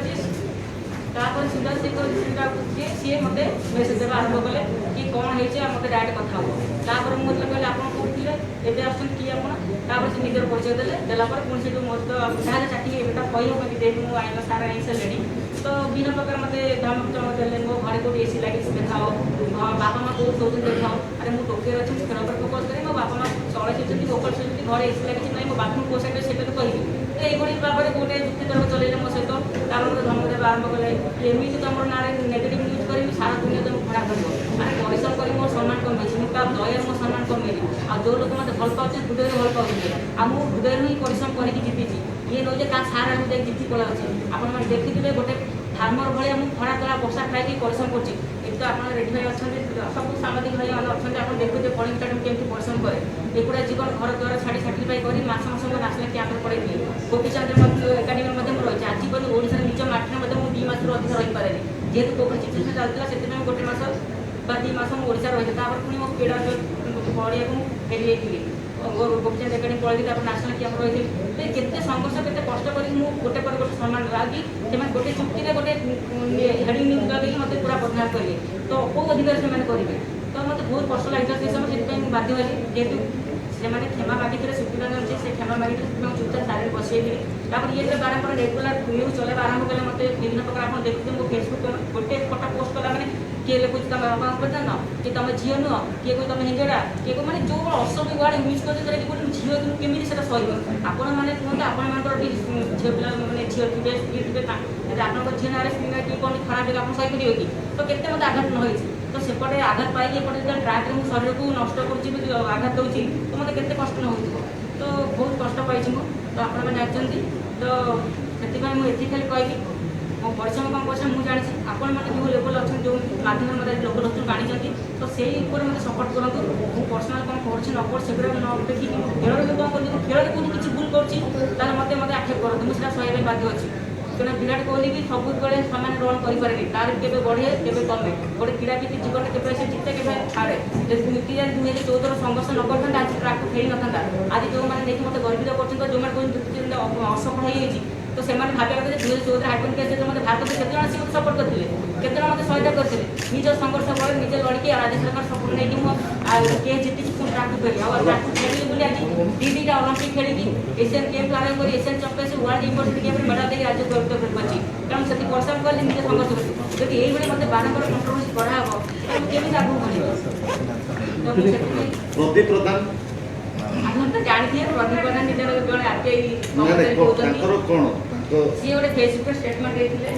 जी सी मत मेसेज देवा आरंभ कले कि कौन है मत डायरेक्ट कथा हो। तापर मुझे कहले आप कौन ଏବେ ଆସୁଛନ୍ତି କିଏ ଆପଣ ତାପରେ ସେ ନିଜର ପରିଚୟ ଦେଲା ପରେ ପୁଣି ସେଠୁ ମୋର ତ ଯାହା ଚାକିରି ଏବେଟା କହିହେବ କି ଯେହେତୁ ମୁଁ ଆଇନ ସାରା ଆଇ ସାରିଲେଣି ତ ବିଭିନ୍ନ ପ୍ରକାର ମୋତେ ଧମକ ଚମକ ଦେଲେ ମୋ ଘରେ କେଉଁଠି ଏସି ଲାଗିଛି ଦେଖାଅ ବାପା ମା କେଉଁଠି ଶୋଉଛନ୍ତି ଦେଖାଅ ଆରେ ମୁଁ ଟୋକିଓରେ ଅଛି ଖେଳ ଉପରେ ଫୋକସ୍ କରେ ମୋ ବାପା ମା ତଳେ ଶୋଇଛନ୍ତି ଉପରେ ଶୋଇଛନ୍ତି ଘରେ ଏସି ଲାଗିଛି ନାହିଁ ମୋ ବାଥରୁମ୍ କେଉଁ ସାଇଡ଼୍ରେ ସେଇଟା ତ କହିବି ତ ଏଇଭଳି ଭାବରେ ଗୋଟେ ଯୁକ୍ତିତର୍କ ଚଲେଇଲେ ମୋ ସହିତ ତାପରେ ମୋତେ ଧମକ ଦେବା ଆରମ୍ଭ କଲେ ଏମିତି ତମର ନାଁରେ ନେଗେଟିଭ୍ ନ୍ୟୁଜ୍ କରିବି ସାରା ଦୁନିଆ ତମକୁ ଖରାପ କରିବ ମାନେ ପରିଶ୍ରମ କରି ମୋ ସମ୍ମାନ କମେଇଛି ମୁଁ କାହା ଦୟାରେ ମୋ ସମ୍ମାନ କମେଇଲି ଆଉ ଯେଉଁ ଲୋକ ମୋତେ ଭଲ ପାଉଛନ୍ତି ହୃଦୟରେ ଭଲ ପାଉଛନ୍ତି ଆଉ ମୁଁ ହୃଦୟରୁ ହିଁ ପରିଶ୍ରମ କରିକି ଜିତିଛି ଇଏ ନୁହେଁ ଯେ କାହା ସାରା ମୁଁ ଯାଇକି ଜିତି ପଳାଉଛି ଆପଣମାନେ ଦେଖିଥିବେ ଗୋଟେ ଫାର୍ମର ଭଳିଆ ମୁଁ ଖରା ତଳା ବର୍ଷା ଖାଇକି ପରିଶ୍ରମ କରୁଛି କିନ୍ତୁ ଆପଣ ରେଡି ଭାଇ ଅଛନ୍ତି ସବୁ ସାମ୍ବାଦିକ ଭାଇମାନେ ଅଛନ୍ତି ଆପଣ ଦେଖୁଥିବେ କଳିଙ୍ଗ ଷ୍ଟାଡ଼ିୟମ୍ କେମିତି ପରିଶ୍ରମ କରେ ଏଗୁଡ଼ା ଜୀବନ ଘର ଦ୍ୱାରା ଛାଡ଼ି ସାକ୍ରିଫାଇ କରି ମାସ ମାସ ମୁଁ ନ୍ୟାସନାଲ୍ କ୍ୟାମ୍ପରେ ପଳେଇଥିଲି ଗୋପୀଚନ୍ଦ୍ର ଏକାଡେମୀରେ ମଧ୍ୟ ମୁଁ ରହିଛି ଆଜି ପର୍ଯ୍ୟନ୍ତ ଓଡ଼ିଶାର ନିଜ ମାଟିରେ ମଧ୍ୟ ମୁଁ 2 ମାସରୁ ଅଧିକ ରହିପାରେନି ଯେହେତୁ କୋଭିଡ୍ ସିଚୁଏସନ୍ ଚାଲିଥିଲା ସେଥିପାଇଁ ଗୋଟେ ମାସ ବା 2 ମାସ ମୁଁ ଓଡ଼ିଶାରେ ରହିଥିଲି ତାପରେ ପୁଣି ମୋ କ୍ରୀଡ଼ା ପଡ଼ିଆକୁ ମୁଁ ଫେରି ଯାଇଥିଲି ଗୋପୀଚନ୍ଦ ଏକାଡେମୀ ପଳେଇଲି ତାପରେ ନ୍ୟାସନାଲ୍ କ୍ୟାମ୍ପ ରହିଥିଲି ତ କେତେ ସଂଘର୍ଷ କେତେ କଷ୍ଟ କରିକି ମୁଁ ଗୋଟେ ପରେ ଗୋଟେ ସମ୍ମାନ ଲାଗି ସେମାନେ ଗୋଟେ ଚୁକ୍ତିରେ ଗୋଟେ ହେଡ଼ିଂ ନ୍ୟୁଜ୍ ଲଗେଇକି ମୋତେ ପୁରା ବଦନାମ କରିବେ ତ କେଉଁ ଅଧିକାର ସେମାନେ କରିବେ ତ ମୋତେ ବହୁତ କଷ୍ଟ ଲାଗିଥିଲା ସେ ସମୟ ସେଥିପାଇଁ ମୁଁ ବାଧ୍ୟ ହେଲି ଯେହେତୁ ସେମାନେ କ୍ଷମା ମାଗିଥିଲେ ସୁବିଧା ଅଛି ସେ କ୍ଷମା ମାଗିଥିଲେ ସେଥିପାଇଁ ମୁଁ ଚୁପଚାପ ସାଇଡରେ ବସେଇଥିଲି ତାପରେ ଇଏ ଯେତେବେଳେ ବାରମ୍ବାର ରେଗୁଲାର ନ୍ୟୁଜ୍ ଚଲେଇବା ଆରମ୍ଭ କଲେ ମୋତେ ବିଭିନ୍ନ ପ୍ରକାର ଆପଣ ଦେଖୁଥିବେ ମୋ ଫେସବୁକ୍ ଗୋଟେ ଫଟୋ ପୋଷ୍ଟ କଲା ମାନେ କିଏ ଲେଖୁଛି ତମ ବାପାଙ୍କ କଥା ନ କି ତମେ ଝିଅ ନୁହଁ କିଏ କହୁଛି ତମେ ହିଞ୍ଜଡ଼ା କିଏ କହୁଛି ମାନେ ଯେଉଁ ଅସଭ୍ୟ ୱାର୍ଡ଼ ୟୁଜ୍ କରୁଛି ଯେଉଁଟା କି ଗୋଟେ ଝିଅ କିନ୍ତୁ କେମିତି ସେଟା ସହିବ ଆପଣମାନେ କୁହନ୍ତୁ ଆପଣମାନଙ୍କର ଝିଅ ପିଲା ମାନେ ଝିଅ ଥିବେ ସ୍ତ୍ରୀ ଥିବେ ଯଦି ଆପଣଙ୍କ ଝିଅ ନାଁରେ ସ୍ତ୍ରୀ ନାଁ କିଏ କ'ଣ ଖରାପ ହେଲେ ଆପଣ ସହିପାରିବେ କି ତ କେତେ ମୋତେ ଆଘାତ ନ ହେଇଛି ତ ସେପଟେ ଆଘାତ ପାଇକି ଏପଟେ ଯେତେବେଳେ ଟ୍ରାକ୍ରେ ମୁଁ ଶରୀରକୁ ନଷ୍ଟ କରୁଛି ଆଘାତ ଦେଉଛି ତ ମୋତେ କେତେ କଷ୍ଟ ନ ହେଉଥିବ ତ ବହୁତ କଷ୍ଟ ପାଇଛି ମୁଁ ତ ଆପଣମାନେ ଜାଣିଛନ୍ତି ତ ସେଥିପାଇଁ ମୁଁ ଏତିକି ଖାଲି କହିବି ମୋ ପରିଶ୍ରମ କ'ଣ କରୁଛି ମୁଁ ଜାଣିଛି ଆପଣମାନେ ଯେଉଁ ଲେଭେଲ୍ ଅଛନ୍ତି ଯେଉଁ ମାଧ୍ୟମରେ ମୋତେ ଲେଭେଲ୍ ଅଛନ୍ତି ଜାଣିଛନ୍ତି ତ ସେଇ ଉପରେ ମୋତେ ସପୋର୍ଟ କରନ୍ତୁ ମୁଁ ପର୍ସନାଲ୍ କ'ଣ କରୁଛି ନ କରୁଛି ସେଗୁଡ଼ା ନ ଦେଖିକି ଖେଳରେ ମୁଁ କ'ଣ କରୁଛି ଖେଳରେ କେଉଁଠି କିଛି ଭୁଲ କରୁଛି ତାହେଲେ ମୋତେ ଆକ୍ଷେପ କରନ୍ତୁ ମୁଁ ସେଟା ସହିବା ପାଇଁ ବାଧ୍ୟ ଅଛି କାରଣ ବିରାଟ କୋହଲି ବି ସବୁବେଳେ ସମାନ ରନ୍ କରିପାରେନି ତାର କେବେ ବଢ଼େ କେବେ କମେ ଗୋଟେ କ୍ରୀଡ଼ାବିତ ଜୀବନରେ କେବେ ସେ ଜିତେ କେବେ ହାରେ ଯଦି 2014ର ସଂଘର୍ଷ ନ କରିଥାନ୍ତା ଆଜି ଟ୍ରାକ୍କୁ ଫେରି ନଥାନ୍ତା ଆଜି ଯେଉଁମାନେ ନେଇକି ମୋତେ ଗର୍ବିତ କରୁଛନ୍ତି ଯେଉଁମାନେ କହୁଛନ୍ତି ଅସଫଳ ହେଇଯାଇଛି ତ ସେମାନେ ଭାବିବା କଥା ଯେ 2014 ହାଇପନ୍ କେସ୍ ଯେତେବେଳେ ମୋତେ ଭାରତ କେତେଜଣ ଆସି ମୋତେ ସପୋର୍ଟ କରିଥିଲେ କେତେଜଣ ମୋତେ ସହାୟତା କରିଥିଲେ ନିଜ ସଂଘର୍ଷ ପରେ ନିଜେ ଲଢ଼ିକି ରାଜ୍ୟ ସରକାର ସପୋର୍ଟ ନେଇକି ମୁଁ କିଏ ଜିତିଛି ମୁଁ ଟ୍ରାକ୍କୁ ଫେରି ଆଉ ଟ୍ରାକ୍କୁ ଫେରିଲି ବୋଲି ଆଜି ଦୁଇଟା ଅଲମ୍ପିକ୍ ଖେଳିକି ଏସିଆନ୍ ଗେମ୍ଠୁ ଆରମ୍ଭ କରି ଏସିଆନ୍ ଚମ୍ପିୟନ୍ସିପ୍ ୱାର୍ଲଡ ୟୁନିଭର୍ସିଟି ଗେମ୍ରେ ମେଡ଼ାଲ ଦେଇକି ରାଜ୍ୟ ଗର୍ବିତ କରିପାରିଛି କାରଣ ସେଠି ପରିଶ୍ରମ କଲି ନିଜେ ସଂଘର୍ଷ କଲି ଯଦି ଏଇଭଳି ମୋତେ ବାରମ୍ବାର କଣ୍ଟ୍ରୋଭର୍ସି କରାହେବ ତାହେଲେ ମୁଁ କେମିତି ଆଗକୁ ବଢ଼ିବ ତ ମୁଁ ସେଥିପାଇଁ ପ୍ରଦୀପ ପ୍ରଧାନ ଆପଣ ତ ଜାଣିଥିବେ ପ୍ରଦୀପ ପ୍ରଧାନ ନିଜର ଜଣେ ଆର୍ଟିଆଇ ତାଙ୍କର କ'ଣ ସିଏ ଗୋଟେ ଫେସବୁକ୍ରେ ଷ୍ଟେଟମେଣ୍ଟ ଦେଇଥିଲେ ଇଏ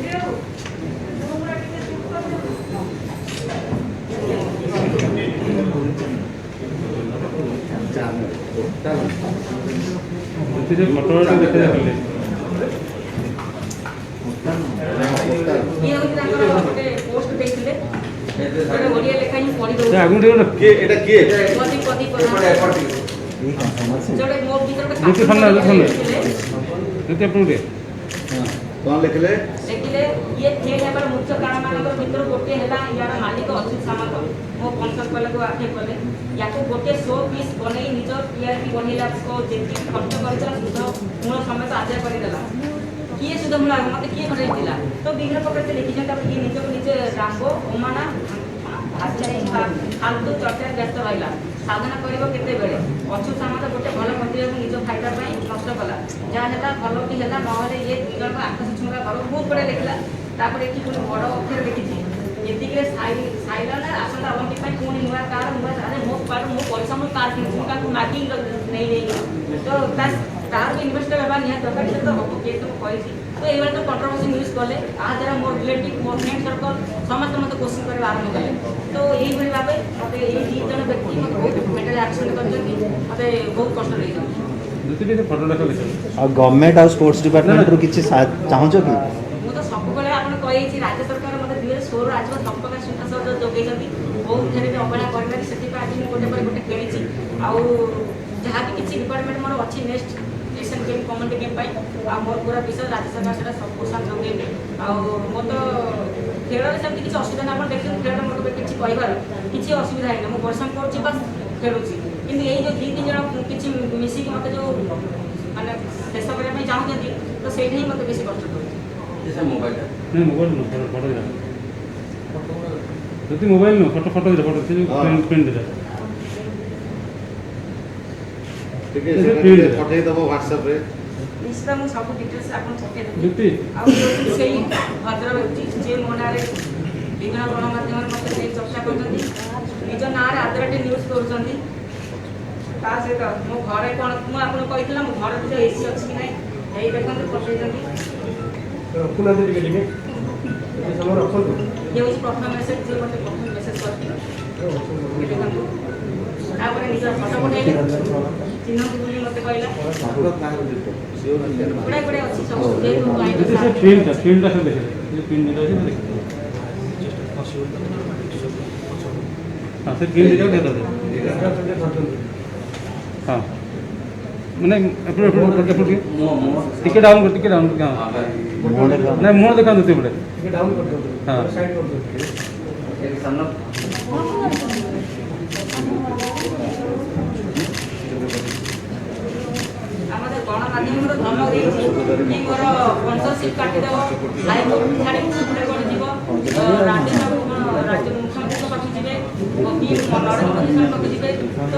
ହେଉଛି ତାଙ୍କର ଗୋଟେ ପୋଷ୍ଟ ଦେଇଥିଲେ ଗୋଟେ ଓଡ଼ିଆ ଲେଖା ହିଁ ପଢ଼ି ଦେଉଛି କିଏ ଏଇଟା କିଏ ପ୍ରଦୀପ ପ୍ରଧାନ ଯୋଉଟା ମୋ ଭିତରେ ଗୋଟେ କ'ଣ ଲେଖିଲେ ଦେଖିଲେ ଇଏ ଫେଲ୍ ହେବାର ମୁଖ୍ୟ କାରଣମାନଙ୍କର ଭିତରୁ ଗୋଟିଏ ହେଲା ୟାର ମାଲିକ ଅଚ୍ୟୁତ ସାମନ୍ତ ମୋ ପଞ୍ଚମ କଲେକୁ ଆକ୍ଷେପ କଲେ ୟାକୁ ଗୋଟିଏ ଶୋ ପିସ୍ ବନେଇ ନିଜ ଟିଆରପି ବଢ଼େଇଲା ଯେତିକି ଖର୍ଚ୍ଚ କରିଥିଲା ସୁଧ ମୂଳ ସମେତ ଆଦାୟ କରିଦେଲା କିଏ ସୁଧ ମୂଳ ମୋତେ କିଏ ଘଟାଇଥିଲା ତ ବିଭିନ୍ନ ପ୍ରକାର ସେ ଲେଖିଛନ୍ତି ତାପରେ ଇଏ ନିଜକୁ ନିଜେ ରାମ୍ବୋ ଓମାନା ଫାଲତୁ ଚର୍ଚ୍ଚାରେ ବ୍ୟସ୍ତ ରହିଲା ସାଧନା କରିବ କେତେବେଳେ ଅଚ୍ୟୁତ ସାମନ୍ତ ଗୋଟେ ଭଲ ପ୍ରତିଭାକୁ ନିଜ ଫାଇଦା ପାଇଁ ନଷ୍ଟ କଲା ଯାହା ହେଲା ଭଲ ବି ହେଲା ନହେଲେ ଇଏ ଦୁଇ ଜଣଙ୍କ ଆକାଶ ଛୁଙ୍କା ଘର ବହୁତ ବଢ଼ିଆ ଲେଖିଲା ତାପରେ ଏଠି ପୁଣି ବଡ଼ ଅକ୍ଷର ଲେଖିଛି ଏତିକିରେ ସାଇଲନା ଆସନ୍ତା ଅଲମ୍ପିକ୍ ପାଇଁ ପୁଣି ନୂଆ କାର୍ ନୂଆ ମୋ ପରିଶ୍ରମ କାର୍ କିଣିଛି ମୁଁ ତାକୁ ମାଗିକି ନେଇଯାଇଛି ତ ତାର ବି ଇନଭେଷ୍ଟର ହେବା ନିହାତି ଦରକାର ସେ ତ ହେବ କିଏ ତ ମୁଁ କହିଛି ତ ଏଇଭଳି ତ କଣ୍ଟ୍ରୋଭର୍ସି ନ୍ୟୁଜ୍ କଲେ ଆ ଦ୍ୱାରା ମୋର ରିଲେଟିଭ୍ ମୋ ଫ୍ରେଣ୍ଡ ସର୍କଲ୍ ସମସ୍ତେ ମୋତେ କୋଶ୍ଚିନ୍ କରିବା ଆରମ୍ଭ କଲେ ତ ଏଇଭଳି ଭାବେ ମୋତେ ଏଇ ଦୁଇ ଜଣ ବ୍ୟକ୍ତି ମୋତେ ବହୁତ ମେଣ୍ଟାଲି ଆକ୍ସିଡେଣ୍ଟ କରିଛନ୍ତି ମୋତେ ବହୁତ କଷ୍ଟ ଦେଇଛନ୍ତି ଆଉ ଗଭର୍ଣ୍ଣମେଣ୍ଟ ଆଉ ସ୍ପୋର୍ଟସ୍ ଡିପାର୍ଟମେଣ୍ଟରୁ କିଛି ଚାହୁଁଛ କି ମୁଁ ତ ସବୁବେଳେ ଆପଣ କହିଛି ରାଜ୍ୟ ସରକାର ମୋତେ 2016 ଆଜିର ସବୁପ୍ରକାର ସୁବିଧା ସହଯୋଗ ଯୋଗାଇଛନ୍ତି ବହୁତ ଥରେ ଅବହେଳା କରିନାହାନ୍ତି ସେଥିପାଇଁ ଆଜି ମୁଁ ଗୋଟେ ପରେ ଗୋଟେ ଖେଳିଛି ଆଉ ଯାହା ବି କିଛି ଡିପାର୍ଟମେଣ୍ଟ ମୋର ଅଛି next Asian game comment game ପାଇଁ ଆଉ ମୋର ପୁରା ବିଷୟ ରାଜ୍ୟ ସରକାର ସେଟା ସବୁ ପ୍ରୋତ୍ସାହନ ଯୋଗାଇବି ଆଉ ମୋର ତ ଖେଳରେ ସେମିତି କିଛି ଅସୁବିଧା ନାହିଁ ଆପଣ ଦେଖୁଛନ୍ତି ଖେଳରେ ମୋର କିଛି କହିବାର କିଛି ଅସୁବିଧା ହେଇନି ମୁଁ ପରିଶ୍ରମ କରୁଛି ବାସ୍ ଖେଳୁଛି କିନ୍ତୁ ଏଇ ଯେଉଁ ଦୁଇ ତିନି ଜଣ କିଛି ମିଶିକି ମୋତେ ଯେଉଁ ମାନେ ଶେଷ କରିବା ପାଇଁ ଚାହୁଁଛନ୍ତି ତ ସେଇଟା ହିଁ ମୋତେ ବେଶୀ କଷ୍ଟ କରୁଛି ଯଦି ମୋବାଇଲ ନୁହଁ ଫଟୋ ଫଟୋ ଫଟୋ ସେ ଯେଉଁ ପ୍ରିଣ୍ଟ ଟିକେ ସେ ସେଟା field ଟିକେ ରେ। ପଠେଇଦବ WhatsApp ରେ। ନିଶ୍ଚିତ ମୁଁ ସବୁ ଡିଟେଲ୍ସ ଆପଣ ପଠେଇଦେବି। ଜ୍ୟୋତି ଆଉ ଯୋଉ ସେଇ ଭଦ୍ର ବ୍ୟକ୍ତି ଯିଏ ମୋ ନାଁରେ ବିଭିନ୍ନ ଗଣମାଧ୍ୟମରେ ମୋତେ ନେଇ ଚର୍ଚ୍ଚା କରୁଛନ୍ତି, ନିଜ ନାଁରେ ଆଧାରଟି ନ୍ୟୁଜ୍ କରୁଛନ୍ତି। ତା ସହିତ ମୋ ଘରେ କ'ଣ ମୁଁ ଆପଣଙ୍କୁ କହିଥିଲା ମୋ ଘର ଭିତରେ AC ଅଛି କି ନାହିଁ, ଏଇ ଦେଖନ୍ତୁ ପଠେଇଛନ୍ତି। ରଖୁନାହାନ୍ତି ଟିକେ ଟିକେ ଏ ସମୟ ରଖନ୍ତୁ। ଇଏ ହେଉଛି ପ୍ରଥମ ମେସେଜ, ଯିଏ ମୋତେ ପ୍ରଥମ ମେସେଜ କରିଥିଲେ। ଇଏ ଦେଖନ୍ତୁ, ତାପରେ ନିଜର ଫଟୋ ପଠେଇଲେ, ଚିହ୍ନନ୍ତୁ ବୋଲି ମୋତେ କହିଲା। ତାଙ୍କର କାହାର ଡିଟେଲ ସିଓର କ୍ଲିୟର ଗୁଡ଼ାଏ ଗୁଡ଼ାଏ ଅଛି ସବୁ ଯେହେତୁ ଜ୍ୟୋତି ସେ ଆଇନ ଫିଲ୍ଡଟା ସବୁ ଦେଖିଲେ ये पिन दिया है देखिए हाँ सर गेम दिया दे दो हाँ मैंने टिके डाउन कर टिके डाउन कर हाँ नहीं मोड़ देखा देते बड़े ଟିକେ ଡାଉନ୍ କରିଦିଅନ୍ତୁ। ହଁ। ସାଇଡ୍ କରିଦିଅନ୍ତୁ। আমাদের গণমাধ্যমର ଧମକ ଦେଇଛି କି ମୋର ସ୍ପନ୍ସରସିପ୍ କାଟିଦେବ, ହାଇକୋର୍ଟ ଛାଡ଼ିକି ସୁପ୍ରିମ କୋର୍ଟ ଯିବ, ରାଜ୍ୟ ମୁଖ୍ୟମନ୍ତ୍ରୀଙ୍କ ପାଖକୁ ଯିବେ, କି ନରେନ୍ଦ୍ର ମୋଦିଙ୍କ ପାଖକୁ ଯିବେ। ତ